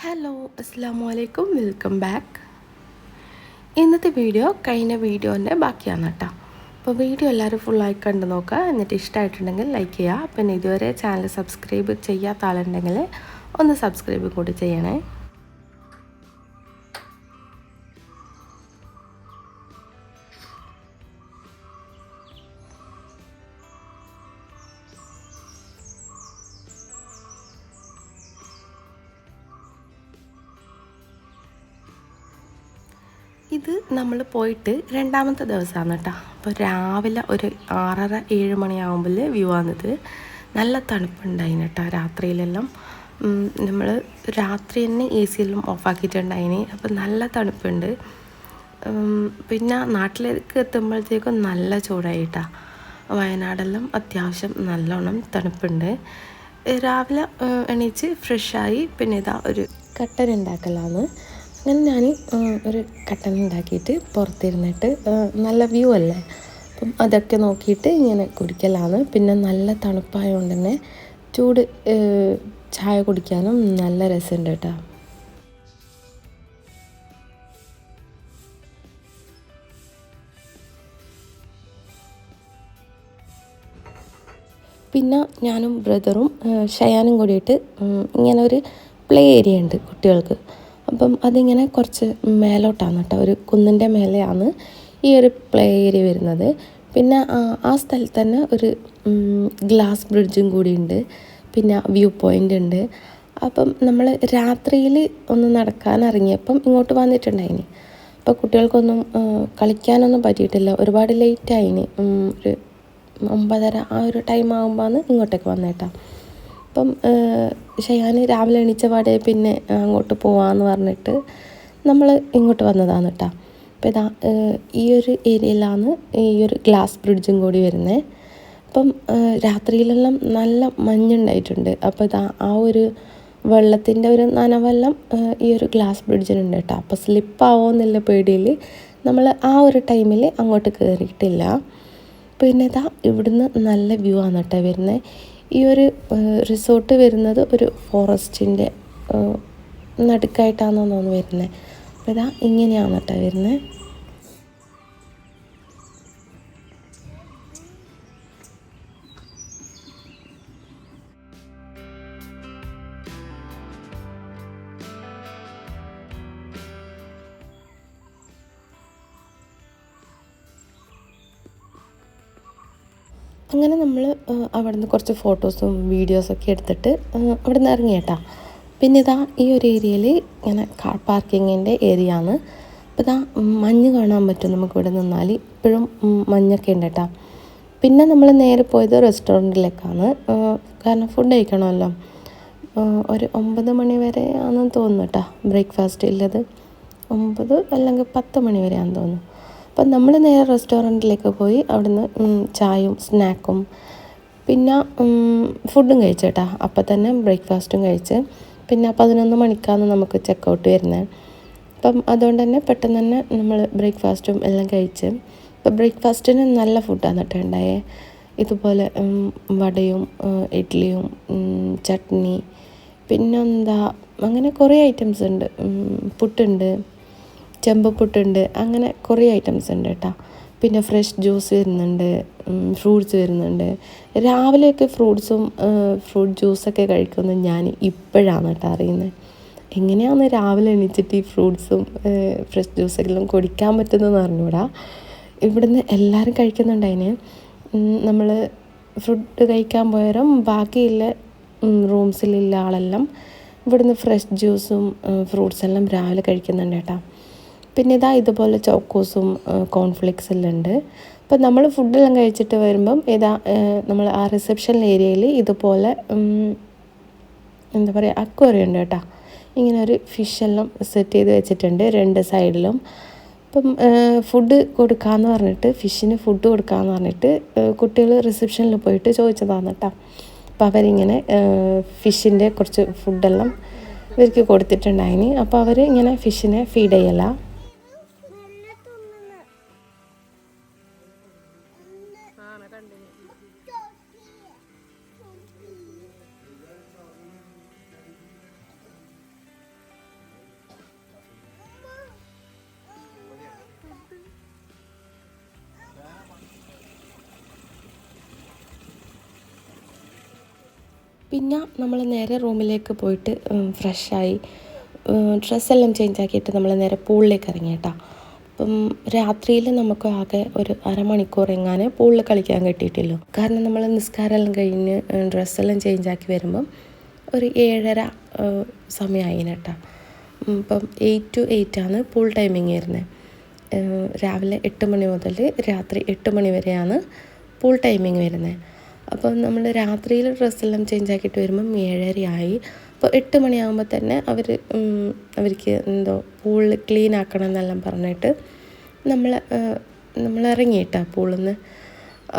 Hello അസ്സാം വലൈക്കും welcome back. ഇന്നത്തെ വീഡിയോ കഴിഞ്ഞ വീഡിയോൻ്റെ ബാക്കിയാണ് കേട്ടോ. അപ്പോൾ വീഡിയോ എല്ലാവരും ഫുള്ളായി കണ്ടു നോക്കുക. എന്നിട്ട് ഇഷ്ടമായിട്ടുണ്ടെങ്കിൽ ലൈക്ക് ചെയ്യുക. പിന്നെ ഇതുവരെ ചാനൽ സബ്സ്ക്രൈബ് ചെയ്യാത്ത ആളുണ്ടെങ്കിൽ ഒന്ന് സബ്സ്ക്രൈബ് കൂടി ചെയ്യണേ. ഇത് നമ്മൾ പോയിട്ട് രണ്ടാമത്തെ ദിവസമാണ് കേട്ടോ. അപ്പോൾ രാവിലെ ഒരു 6:30-7 മണിയാകുമ്പോൾ വ്യൂ ആണിത്. നല്ല തണുപ്പുണ്ടായിന് കേട്ടോ രാത്രിയിലെല്ലാം. നമ്മൾ രാത്രി തന്നെ എ സി എല്ലാം ഓഫാക്കിയിട്ടുണ്ടായിന്. അപ്പോൾ നല്ല തണുപ്പുണ്ട്. പിന്നെ നാട്ടിലേക്ക് എത്തുമ്പോഴത്തേക്കും നല്ല ചൂടായിട്ടാ. വയനാടെല്ലാം അത്യാവശ്യം നല്ലോണം തണുപ്പുണ്ട്. രാവിലെ എണീച്ച് ഫ്രഷായി പിന്നെ ഇതാ ഒരു കട്ടൻ ഉണ്ടാക്കലാണ്. അങ്ങനെ ഞാൻ ഒരു കട്ടൻ ഉണ്ടാക്കിയിട്ട് പുറത്തിരുന്നിട്ട് നല്ല വ്യൂ അല്ലേ, അപ്പം അതൊക്കെ നോക്കിയിട്ട് ഇങ്ങനെ കുടിക്കലാണ്. പിന്നെ നല്ല തണുപ്പായതുകൊണ്ട് തന്നെ ചൂട് ചായ കുടിക്കാനും നല്ല രസമുണ്ട് കേട്ടോ. പിന്നെ ഞാനും ബ്രദറും ഷയാനും കൂടിയിട്ട് ഇങ്ങനെ ഒരു പ്ലേ ഏരിയ ഉണ്ട് കുട്ടികൾക്ക്. അപ്പം അതിങ്ങനെ കുറച്ച് മേലോട്ടാണ് കേട്ടോ, ഒരു കുന്നിൻ്റെ മേലെയാണ് ഈ ഒരു പ്ലേ ഏരിയ വരുന്നത്. പിന്നെ ആ സ്ഥലത്ത് തന്നെ ഒരു ഗ്ലാസ് ബ്രിഡ്ജും കൂടി ഉണ്ട്. പിന്നെ വ്യൂ പോയിൻ്റ് ഉണ്ട്. അപ്പം നമ്മൾ രാത്രിയിൽ ഒന്ന് നടക്കാൻ ഇറങ്ങിയപ്പം ഇങ്ങോട്ട് വന്നിട്ടുണ്ടായിന്. അപ്പോൾ കുട്ടികൾക്കൊന്നും കളിക്കാനൊന്നും പറ്റിയിട്ടില്ല. ഒരുപാട് ലേറ്റായിന്. ഒരു 9:30 ആ ഒരു ടൈം ആകുമ്പോഴാണ് ഇങ്ങോട്ടേക്ക് വന്നേട്ടാ. അപ്പം ഷയാന് രാവിലെ എണീച്ച പാടെ പിന്നെ അങ്ങോട്ട് പോവാമെന്ന് പറഞ്ഞിട്ട് നമ്മൾ ഇങ്ങോട്ട് വന്നതാണ് കേട്ടോ. അപ്പോൾ ഇതാ ഈ ഒരു ഏരിയയിലാണ് ഈ ഒരു ഗ്ലാസ് ബ്രിഡ്ജും കൂടി വരുന്നത്. അപ്പം രാത്രിയിലെല്ലാം നല്ല മഞ്ഞുണ്ടായിട്ടുണ്ട്. അപ്പോൾ ഇതാ ആ ഒരു വെള്ളത്തിൻ്റെ ഒരു നനവെല്ലാം ഈ ഒരു ഗ്ലാസ് ബ്രിഡ്ജിനുണ്ട് കേട്ടോ. അപ്പോൾ സ്ലിപ്പാവോ എന്നുള്ള പേടിയിൽ നമ്മൾ ആ ഒരു ടൈമിൽ അങ്ങോട്ട് കയറിയിട്ടില്ല. പിന്നെ ഇതാ ഇവിടുന്ന് നല്ല വ്യൂ ആണ് കേട്ടോ വരുന്നത്. ഈ ഒരു റിസോർട്ട് വരുന്നത് ഒരു ഫോറസ്റ്റിൻ്റെ നടുക്കായിട്ടാണെന്ന് തോന്നുന്നു വരുന്നത്. അപ്പോൾ ഇതാ ഇങ്ങനെയാണ് കേട്ടോ വരുന്നത്. അങ്ങനെ നമ്മൾ അവിടെ നിന്ന് കുറച്ച് ഫോട്ടോസും വീഡിയോസൊക്കെ എടുത്തിട്ട് അവിടെ നിന്ന് ഇറങ്ങിയേട്ടാ. പിന്നെ ഇതാ ഈ ഒരു ഏരിയയിൽ ഇങ്ങനെ കാർ പാർക്കിങ്ങിൻ്റെ ഏരിയ ആണ്. അപ്പോൾ ഇതാ മഞ്ഞ് കാണാൻ പറ്റും നമുക്കിവിടെ നിന്നാൽ. ഇപ്പോഴും മഞ്ഞൊക്കെ ഉണ്ട് കേട്ടോ. പിന്നെ നമ്മൾ നേരെ പോയത് റെസ്റ്റോറൻറ്റിലേക്കാണ്. കാരണം ഫുഡ് കഴിക്കണമല്ലോ. ഒരു 9 മണി വരെ ആണെന്ന് തോന്നുന്നു കേട്ടോ ബ്രേക്ക്ഫാസ്റ്റ് ഉള്ളത്. 9 അല്ലെങ്കിൽ 10 മണി വരെ ആണെന്ന് തോന്നുന്നു. അപ്പം നമ്മൾ നേരെ റെസ്റ്റോറൻറ്റിലേക്ക് പോയി അവിടുന്ന് ചായയും സ്നാക്കും പിന്നെ ഫുഡും കഴിച്ചേട്ടാ. അപ്പം തന്നെ ബ്രേക്ക്ഫാസ്റ്റും കഴിച്ച് പിന്നെ 11 മണിക്കാണ് നമുക്ക് ചെക്കൗട്ട് വരുന്നത്. അപ്പം അതുകൊണ്ട് തന്നെ പെട്ടെന്ന് തന്നെ നമ്മൾ ബ്രേക്ക്ഫാസ്റ്റും എല്ലാം കഴിച്ച്. അപ്പം ബ്രേക്ക്ഫാസ്റ്റിന് നല്ല ഫുഡാണ് കേട്ടോ ഉണ്ടായേ. ഇതുപോലെ വടയും ഇഡ്ഡലിയും ചട്നി പിന്നെന്താ അങ്ങനെ കുറേ ഐറ്റംസ് ഉണ്ട്. പുട്ടുണ്ട്, ചെമ്പപ്പുട്ടുണ്ട്, അങ്ങനെ കുറേ ഐറ്റംസ് ഉണ്ട് കേട്ടോ. പിന്നെ ഫ്രഷ് ജ്യൂസ് വരുന്നുണ്ട്, ഫ്രൂട്ട്സ് വരുന്നുണ്ട്. രാവിലെയൊക്കെ ഫ്രൂട്ട് ജ്യൂസൊക്കെ കഴിക്കുന്നത് ഞാൻ ഇപ്പോഴാണ് കേട്ടോ അറിയുന്നത്. എങ്ങനെയാണ് രാവിലെ എണീച്ചിട്ട് ഈ ഫ്രൂട്ട്സും ഫ്രഷ് ജ്യൂസെല്ലാം കുടിക്കാൻ പറ്റുന്നതെന്ന് അറിഞ്ഞൂടാ. ഇവിടുന്ന് എല്ലാവരും കഴിക്കുന്നുണ്ടതിന്. നമ്മൾ ഫുഡ് കഴിക്കാൻ പോയാലും ബാക്കിയുള്ള റൂംസിലുള്ള ആളെല്ലാം ഇവിടുന്ന് ഫ്രഷ് ജ്യൂസും ഫ്രൂട്ട്സെല്ലാം രാവിലെ കഴിക്കുന്നുണ്ട് കേട്ടോ. പിന്നെ ഇതാ ഇതുപോലെ ചോക്കോസും കോൺഫ്ലിക്സ് എല്ലാം ഉണ്ട്. അപ്പം നമ്മൾ ഫുഡെല്ലാം കഴിച്ചിട്ട് വരുമ്പം ഇതാ നമ്മൾ ആ റിസപ്ഷൻ ഏരിയയിൽ ഇതുപോലെ എന്താ പറയുക അക്വേറിയം ഉണ്ട് കേട്ടോ. ഇങ്ങനെ ഒരു ഫിഷെല്ലാം സെറ്റ് ചെയ്ത് വെച്ചിട്ടുണ്ട് 2 സൈഡിലും. അപ്പം ഫുഡ് കൊടുക്കാമെന്ന് പറഞ്ഞിട്ട് ഫിഷിന് ഫുഡ് കൊടുക്കാമെന്ന് പറഞ്ഞിട്ട് കുട്ടികൾ റിസപ്ഷനിൽ പോയിട്ട് ചോദിച്ചതാണ് കേട്ടോ. അപ്പോൾ അവരിങ്ങനെ ഫിഷിൻ്റെ കുറച്ച് ഫുഡെല്ലാം ഇവർക്ക് കൊടുത്തിട്ടുണ്ടായിന്. അപ്പോൾ അവർ ഇങ്ങനെ ഫിഷിനെ ഫീഡ് ചെയ്യല. പിന്നെ നമ്മൾ നേരെ റൂമിലേക്ക് പോയിട്ട് ഫ്രഷായി ഡ്രസ്സെല്ലാം ചേഞ്ച് ആക്കിയിട്ട് നമ്മൾ നേരെ പൂളിലേക്ക് ഇറങ്ങി കേട്ടോ. അപ്പം രാത്രിയിൽ നമുക്ക് ആകെ ഒരു അരമണിക്കൂർ എങ്ങാനും പൂളിൽ കളിക്കാൻ കിട്ടിയിട്ടില്ലോ. കാരണം നമ്മൾ നിസ്കാരമെല്ലാം കഴിഞ്ഞ് ഡ്രസ്സെല്ലാം ചേഞ്ച് ആക്കി വരുമ്പം ഒരു 7:30 സമയമായി കേട്ടോ. ഇപ്പം 8 to 8 ആണ് പൂൾ ടൈമിങ് വരുന്നത്. രാവിലെ 8 മണി മുതൽ രാത്രി 8 മണി വരെയാണ് പൂൾ ടൈമിങ് വരുന്നത്. അപ്പോൾ നമ്മൾ രാത്രിയിൽ ഡ്രസ്സെല്ലാം ചേഞ്ച് ആക്കിയിട്ട് വരുമ്പം 7:30 ആയി. അപ്പോൾ 8 മണിയാകുമ്പോൾ തന്നെ അവർക്ക് എന്തോ പൂളിൽ ക്ലീൻ ആക്കണം എന്നെല്ലാം പറഞ്ഞിട്ട് നമ്മൾ ഇറങ്ങിയിട്ടാണ് പൂളിൽ നിന്ന്.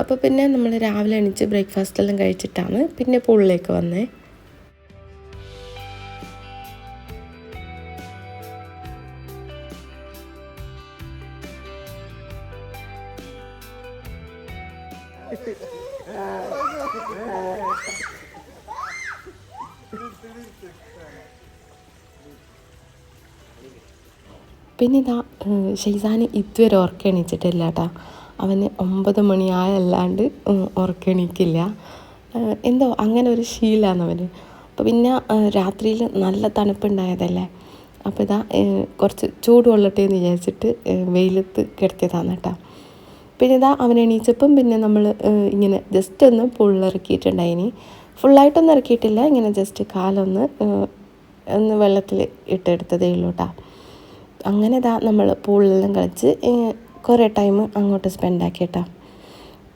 അപ്പോൾ പിന്നെ നമ്മൾ രാവിലെ എണീച്ച് ബ്രേക്ക്ഫാസ്റ്റെല്ലാം കഴിച്ചിട്ടാണ് പിന്നെ പൂളിലേക്ക് വന്നത്. പിന്നെ ഇതാ ഷെയ്സാന് ഇതുവരെ ഉറക്കെണീച്ചിട്ടില്ല കേട്ടോ. അവന് 9 മണിയായല്ലാണ്ട് ഉറക്കെണീക്കില്ല. എന്തോ അങ്ങനെ ഒരു ശീലമാണ് അവന്. അപ്പോൾ പിന്നെ രാത്രിയിൽ നല്ല തണുപ്പുണ്ടായതല്ലേ, അപ്പോൾ ഇതാ കുറച്ച് ചൂട് കൊള്ളട്ടെ എന്ന് വിചാരിച്ചിട്ട് വെയിലത്ത് കിടത്തിയതാണ് കേട്ടോ. പിന്നെ ഇതാ അവൻ എണീച്ചപ്പം പിന്നെ നമ്മൾ ഇങ്ങനെ ജസ്റ്റ് ഒന്ന് പുള്ളിറക്കിയിട്ടുണ്ടായിനി. ഫുള്ളായിട്ടൊന്നും ഇറക്കിയിട്ടില്ല, ഇങ്ങനെ ജസ്റ്റ് കാലൊന്ന് വെള്ളത്തിൽ ഇട്ടെടുത്തതേ ഉള്ളൂ കേട്ടോ. അങ്ങനെ ഇതാ നമ്മൾ പൂളിലെല്ലാം കളിച്ച് കുറേ ടൈം അങ്ങോട്ട് സ്പെൻഡ് ആക്കി കേട്ടോ.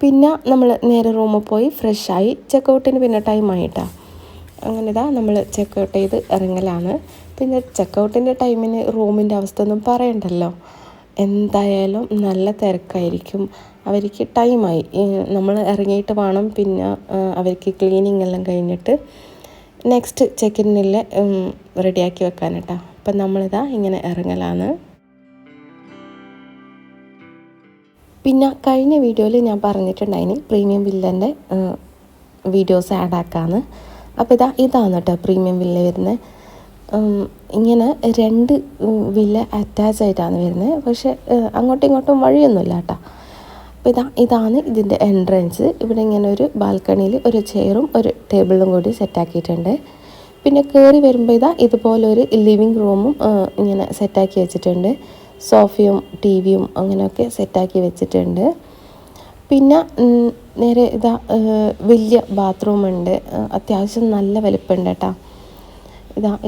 പിന്നെ നമ്മൾ നേരെ റൂമിൽ പോയി ഫ്രഷായി ചെക്കൗട്ടിന് പിന്നെ ടൈമായിട്ടാ. അങ്ങനെ ഇതാ നമ്മൾ ചെക്കൗട്ട് ചെയ്ത് ഇറങ്ങലാണ്. പിന്നെ ചെക്കൗട്ടിൻ്റെ ടൈമിന് റൂമിൻ്റെ അവസ്ഥ ഒന്നും പറയണ്ടല്ലോ, എന്തായാലും നല്ല തിരക്കായിരിക്കും. അവർക്ക് ടൈമായി, നമ്മൾ ഇറങ്ങിയിട്ട് വേണം പിന്നെ അവർക്ക് ക്ലീനിങ് എല്ലാം കഴിഞ്ഞിട്ട് നെക്സ്റ്റ് ചെക്കിനിൽ റെഡിയാക്കി വെക്കാൻ കേട്ടോ. അപ്പം നമ്മളിതാ ഇങ്ങനെ ഇറങ്ങലാണ്. പിന്നെ കഴിഞ്ഞ വീഡിയോയിൽ ഞാൻ പറഞ്ഞിട്ടുണ്ടായിന് പ്രീമിയം വില്ലൻ്റെ വീഡിയോസ് ആഡ് ആക്കാമെന്ന്. അപ്പോൾ ഇതാണ് കേട്ടോ പ്രീമിയം വില്ല വരുന്നത്. ഇങ്ങനെ 2 വില്ല അറ്റാച്ച് ആയിട്ടാണ് വരുന്നത്, പക്ഷേ അങ്ങോട്ടും ഇങ്ങോട്ടും വഴിയൊന്നുമില്ല കേട്ടോ. അപ്പോൾ ഇതാണ് ഇതിൻ്റെ എൻട്രൻസ്. ഇവിടെ ഇങ്ങനെ ഒരു ബാൽക്കണിയിൽ ഒരു ചെയറും ഒരു ടേബിളും കൂടി സെറ്റാക്കിയിട്ടുണ്ട്. പിന്നെ കയറി വരുമ്പോൾ ഇതുപോലൊരു ലിവിങ് റൂമും ഇങ്ങനെ സെറ്റാക്കി വെച്ചിട്ടുണ്ട്. സോഫയും ടിവിയും അങ്ങനെയൊക്കെ സെറ്റാക്കി വെച്ചിട്ടുണ്ട്. പിന്നെ നേരെ വലിയ ബാത്റൂമുണ്ട്, അത്യാവശ്യം നല്ല വലിപ്പമുണ്ട് കേട്ടോ.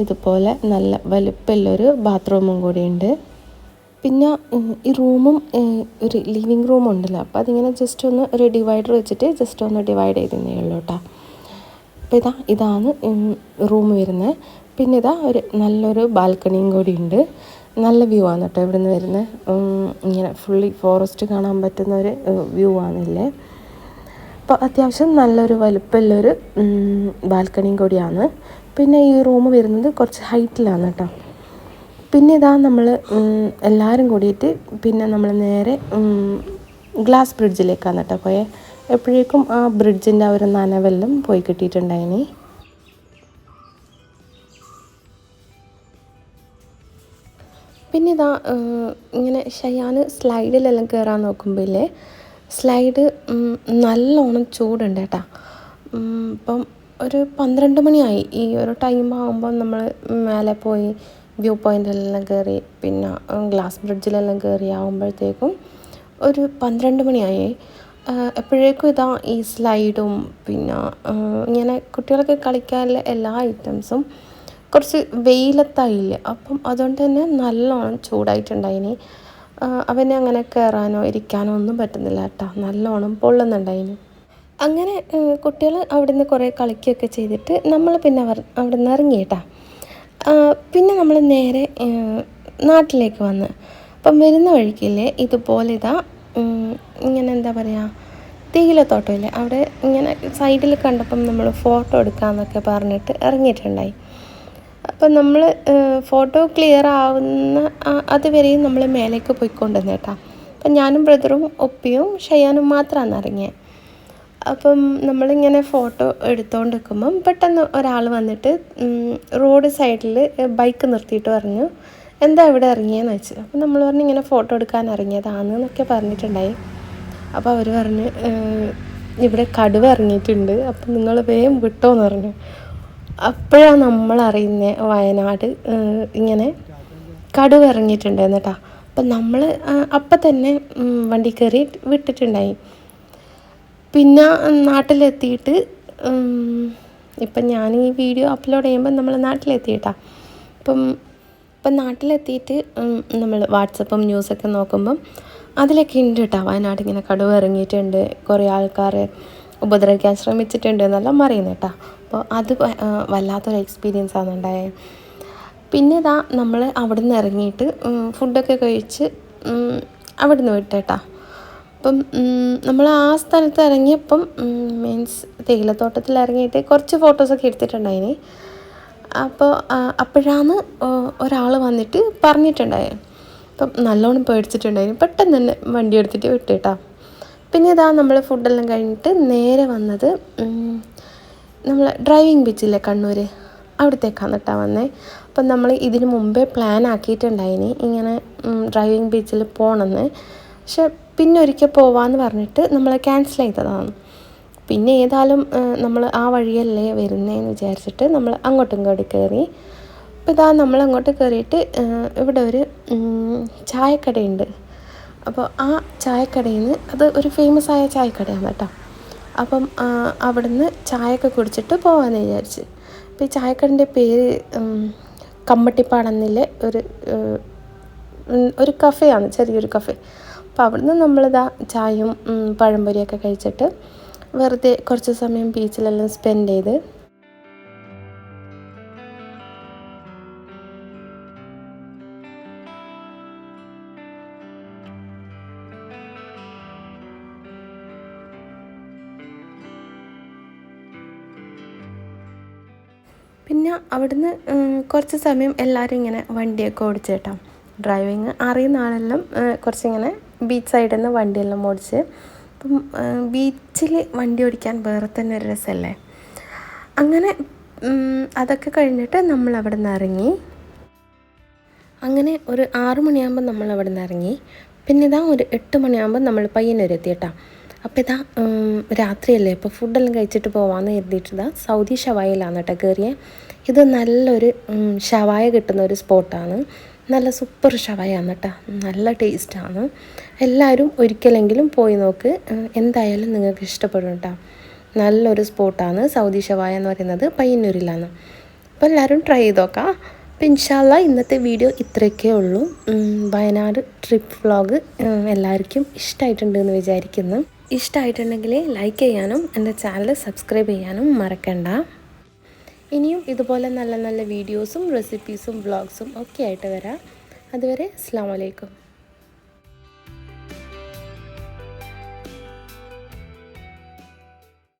ഇതുപോലെ നല്ല വലിപ്പമുള്ളൊരു ബാത്റൂമും കൂടിയുണ്ട്. പിന്നെ ഈ റൂമും ഒരു ലിവിങ് റൂം ഉണ്ടല്ലോ, അപ്പോൾ അതിങ്ങനെ ജസ്റ്റ് ഒന്ന് ഒരു ഡിവൈഡർ വെച്ചിട്ട് ജസ്റ്റ് ഒന്ന് ഡിവൈഡ് ചെയ്തേ ഉള്ളൂ കേട്ടോ. അപ്പോൾ ഇതാണ് റൂം വരുന്നത്. പിന്നെ ഒരു നല്ലൊരു ബാൽക്കണിയും കൂടി ഉണ്ട്. നല്ല വ്യൂ ആണ് കേട്ടോ ഇവിടെ നിന്ന് വരുന്നത്. ഇങ്ങനെ ഫുള്ളി ഫോറസ്റ്റ് കാണാൻ പറ്റുന്ന ഒരു വ്യൂ ആണല്ലേ. അപ്പോൾ അത്യാവശ്യം നല്ലൊരു വലുപ്പമുള്ളൊരു ബാൽക്കണിയും കൂടിയാണ്. പിന്നെ ഈ റൂം വരുന്നത് കുറച്ച് ഹൈറ്റിലാണ് കേട്ടോ. പിന്നെ നമ്മൾ എല്ലാവരും കൂടിയിട്ട് പിന്നെ നമ്മൾ നേരെ ഗ്ലാസ് ബ്രിഡ്ജിലേക്കാണ് കേട്ടോ പോയത്. എപ്പോഴേക്കും ആ ബ്രിഡ്ജിൻ്റെ ഒരു നനവെല്ലാം പോയി കിട്ടിയിട്ടുണ്ടായിനി. പിന്നെ ഇങ്ങനെ ഷയാന് സ്ലൈഡിലെല്ലാം കയറാൻ നോക്കുമ്പോഴേ സ്ലൈഡ് നല്ലോണം ചൂടുണ്ട് കേട്ടോ. ഇപ്പം ഒരു 12 മണിയായി. ഈ ഒരു ടൈം ആകുമ്പോൾ നമ്മൾ മേലെ പോയി വ്യൂ പോയിൻ്റിലെല്ലാം കയറി പിന്നെ ഗ്ലാസ് ബ്രിഡ്ജിലെല്ലാം കയറി ആകുമ്പോഴത്തേക്കും ഒരു 12 മണിയായി. എപ്പോഴേക്കും ഈ സ്ലൈഡും പിന്നെ ഇങ്ങനെ കുട്ടികൾക്ക് കളിക്കാനുള്ള എല്ലാ ഐറ്റംസും കുറച്ച് വെയിലത്തായില്ലേ, അപ്പം അതുകൊണ്ട് തന്നെ നല്ലോണം ചൂടായിട്ടുണ്ടായിനി. അവനെ അങ്ങനെ കയറാനോ ഇരിക്കാനോ ഒന്നും പറ്റുന്നില്ല കേട്ടോ, നല്ലോണം പൊള്ളുന്നുണ്ടായിന്. അങ്ങനെ കുട്ടികൾ അവിടെ നിന്ന് കുറേ കളിക്കുകയൊക്കെ ചെയ്തിട്ട് നമ്മൾ പിന്നെ അവിടെ നിന്ന് ഇറങ്ങി കേട്ടോ. പിന്നെ നമ്മൾ നേരെ നാട്ടിലേക്ക് വന്ന് അപ്പം വരുന്ന വഴിക്കില്ലേ ഇതുപോലെ ഇങ്ങനെ എന്താ പറയുക തേയിലത്തോട്ടമില്ലേ, അവിടെ ഇങ്ങനെ സൈഡിൽ കണ്ടപ്പം നമ്മൾ ഫോട്ടോ എടുക്കാമെന്നൊക്കെ പറഞ്ഞിട്ട് ഇറങ്ങിയിട്ടുണ്ടായി. അപ്പം നമ്മൾ ഫോട്ടോ ക്ലിയർ ആവുന്ന അതുവരെയും നമ്മൾ മേലേക്ക് പോയിക്കൊണ്ടിരുന്നു കേട്ടോ. അപ്പം ഞാനും ബ്രദറും ഒപ്പിയും ഷയാനും മാത്രമാണ് ഇറങ്ങിയത്. അപ്പം നമ്മളിങ്ങനെ ഫോട്ടോ എടുത്തുകൊണ്ട് നിൽക്കുമ്പം പെട്ടെന്ന് ഒരാൾ വന്നിട്ട് റോഡ് സൈഡിൽ ബൈക്ക് നിർത്തിയിട്ട് പറഞ്ഞു, എന്താ ഇവിടെ ഇറങ്ങിയെന്ന് വെച്ചു. അപ്പം നമ്മൾ പറഞ്ഞു ഇങ്ങനെ ഫോട്ടോ എടുക്കാൻ ഇറങ്ങിയതാണെന്നൊക്കെ പറഞ്ഞിട്ടുണ്ടായി. അപ്പോൾ അവർ പറഞ്ഞ് ഇവിടെ കടുവ ഇറങ്ങിയിട്ടുണ്ട്, അപ്പം നിങ്ങൾ വേഗം വിട്ടോന്ന് പറഞ്ഞു. അപ്പോഴാണ് നമ്മളറിയുന്നത് വയനാട് ഇങ്ങനെ കടുവ ഇറങ്ങിയിട്ടുണ്ടായിരുന്നു കേട്ടോ. അപ്പം നമ്മൾ അപ്പം തന്നെ വണ്ടി കയറി വിട്ടിട്ടുണ്ടായി. പിന്നെ നാട്ടിലെത്തിയിട്ട് ഇപ്പം ഞാൻ ഈ വീഡിയോ അപ്ലോഡ് ചെയ്യുമ്പോൾ നമ്മൾ നാട്ടിലെത്തിയിട്ടാ. ഇപ്പം നാട്ടിലെത്തിയിട്ട് നമ്മൾ വാട്സപ്പും ന്യൂസൊക്കെ നോക്കുമ്പം അതിലൊക്കെ ഉണ്ട് കേട്ടോ, വയനാട് ഇങ്ങനെ കടുവ ഇറങ്ങിയിട്ടുണ്ട്, കുറേ ആൾക്കാർ ഉപദ്രവിക്കാൻ ശ്രമിച്ചിട്ടുണ്ട് എന്നെല്ലാം പറയുന്നത് കേട്ടോ. അപ്പോൾ അത് വല്ലാത്തൊരു എക്സ്പീരിയൻസ് ആണ് ഉണ്ടായത്. പിന്നെ ഇതാ നമ്മൾ അവിടെ നിന്ന് ഇറങ്ങിയിട്ട് ഫുഡൊക്കെ കഴിച്ച് അവിടെ നിന്ന് വിട്ടേട്ടാ. അപ്പം നമ്മൾ ആ സ്ഥലത്ത് ഇറങ്ങിയപ്പം മീൻസ് തേയിലത്തോട്ടത്തിൽ ഇറങ്ങിയിട്ട് കുറച്ച് ഫോട്ടോസൊക്കെ എടുത്തിട്ടുണ്ടായിന്. അപ്പോൾ അപ്പോഴാണ് ഒരാൾ വന്നിട്ട് പറഞ്ഞിട്ടുണ്ടായത്. അപ്പം നല്ലോണം പേടിച്ചിട്ടുണ്ടായിരുന്നു. പെട്ടെന്ന് തന്നെ വണ്ടി എടുത്തിട്ട് വിട്ടേട്ടാ. പിന്നെ ഇതാ നമ്മൾ ഫുഡെല്ലാം കഴിഞ്ഞിട്ട് നേരെ വന്നത് നമ്മൾ ഡ്രൈവിംഗ് ബീച്ചില്ലേ കണ്ണൂർ, അവിടത്തേക്കാണ് കേട്ടോ വന്നേ. അപ്പം നമ്മൾ ഇതിന് മുമ്പേ പ്ലാൻ ആക്കിയിട്ടുണ്ടായിനി ഇങ്ങനെ ഡ്രൈവിംഗ് ബീച്ചിൽ പോകണമെന്ന്. പക്ഷെ പിന്നെ ഒരിക്കൽ പോവാമെന്ന് പറഞ്ഞിട്ട് നമ്മൾ ക്യാൻസൽ ചെയ്തതാണ്. പിന്നെ ഏതായാലും നമ്മൾ ആ വഴിയല്ലേ വരുന്നതെന്ന് വിചാരിച്ചിട്ട് നമ്മൾ അങ്ങോട്ടും ഇങ്ങോട്ട് കയറി. അപ്പോൾ ഇതാ നമ്മൾ അങ്ങോട്ട് കയറിയിട്ട് ഇവിടെ ഒരു ചായക്കടയുണ്ട്. അപ്പോൾ ആ ചായക്കടയിൽ നിന്ന്, അത് ഒരു ഫേമസ് ആയ ചായക്കടയാണ് കേട്ടോ. അപ്പം അവിടുന്ന് ചായയൊക്കെ കുടിച്ചിട്ട് പോകാമെന്ന് വിചാരിച്ച്. അപ്പോൾ ഈ ചായക്കടൻ്റെ പേര് കമ്മട്ടിപ്പാടെന്നിലെ ഒരു കഫേയാണ്, ചെറിയൊരു കഫേ. അപ്പോൾ അവിടുന്ന് നമ്മളിതാ ചായയും പഴംപൊരിയൊക്കെ കഴിച്ചിട്ട് വെറുതെ കുറച്ച് സമയം ബീച്ചിലെല്ലാം സ്പെൻഡ് ചെയ്ത് പിന്നെ അവിടുന്ന് കുറച്ച് സമയം എല്ലാവരും ഇങ്ങനെ വണ്ടിയൊക്കെ ഓടിച്ചേട്ടാ. ഡ്രൈവിങ് അറിയുന്ന ആളെല്ലാം കുറച്ചിങ്ങനെ ബീച്ച് സൈഡിൽ നിന്ന് വണ്ടിയെല്ലാം ഓടിച്ച്. അപ്പം ബീച്ചിൽ വണ്ടി ഓടിക്കാൻ വേറെ തന്നെ ഒരു രസമല്ലേ. അങ്ങനെ അതൊക്കെ കഴിഞ്ഞിട്ട് നമ്മൾ അവിടെ നിന്ന് ഇറങ്ങി. അങ്ങനെ ഒരു 6 മണിയാകുമ്പോൾ നമ്മൾ അവിടെ നിന്ന് ഇറങ്ങി. പിന്നെ ഇതാ ഒരു 8 മണിയാകുമ്പോൾ നമ്മൾ പയ്യന്നൂർ എത്തിയിട്ടാ. അപ്പോൾ ഇതാ രാത്രിയല്ലേ, അപ്പോൾ ഫുഡെല്ലാം കഴിച്ചിട്ട് പോകാമെന്ന് കരുതിയിട്ടിതാ സൗദി ഷവായിലാണ് കേട്ടോ കയറിയത്. ഇത് നല്ലൊരു ഷവായ കിട്ടുന്ന ഒരു സ്പോട്ടാണ്. നല്ല സൂപ്പർ ഷവായാണ് കേട്ടോ, നല്ല ടേസ്റ്റാണ്. എല്ലാവരും ഒരിക്കലെങ്കിലും പോയി നോക്ക്, എന്തായാലും നിങ്ങൾക്ക് ഇഷ്ടപ്പെടും കേട്ടോ. നല്ലൊരു സ്പോട്ടാണ് സൗദി ഷവായ എന്ന് പറയുന്നത്, പയ്യന്നൂരിലാണ്. അപ്പോൾ എല്ലാവരും ട്രൈ ചെയ്ത് നോക്കാം. അപ്പോൾ ഇൻഷാ അല്ലാ ഇന്നത്തെ വീഡിയോ ഇത്രയൊക്കെ ഉള്ളൂ. വയനാട് ട്രിപ്പ് വ്ളോഗ് എല്ലാവർക്കും ഇഷ്ടമായിട്ടുണ്ടെന്ന് വിചാരിക്കുന്നു. ഇഷ്ടമായിട്ടുണ്ടെങ്കിൽ ലൈക്ക് ചെയ്യാനും എൻ്റെ ചാനൽ സബ്സ്ക്രൈബ് ചെയ്യാനും മറക്കണ്ട. ഇനിയും ഇതുപോലെ നല്ല നല്ല വീഡിയോസും റെസിപ്പീസും വ്ളോഗ്സും ഒക്കെ ആയിട്ട് വരാം. അതുവരെ അസ്സലാമു അലൈക്കും.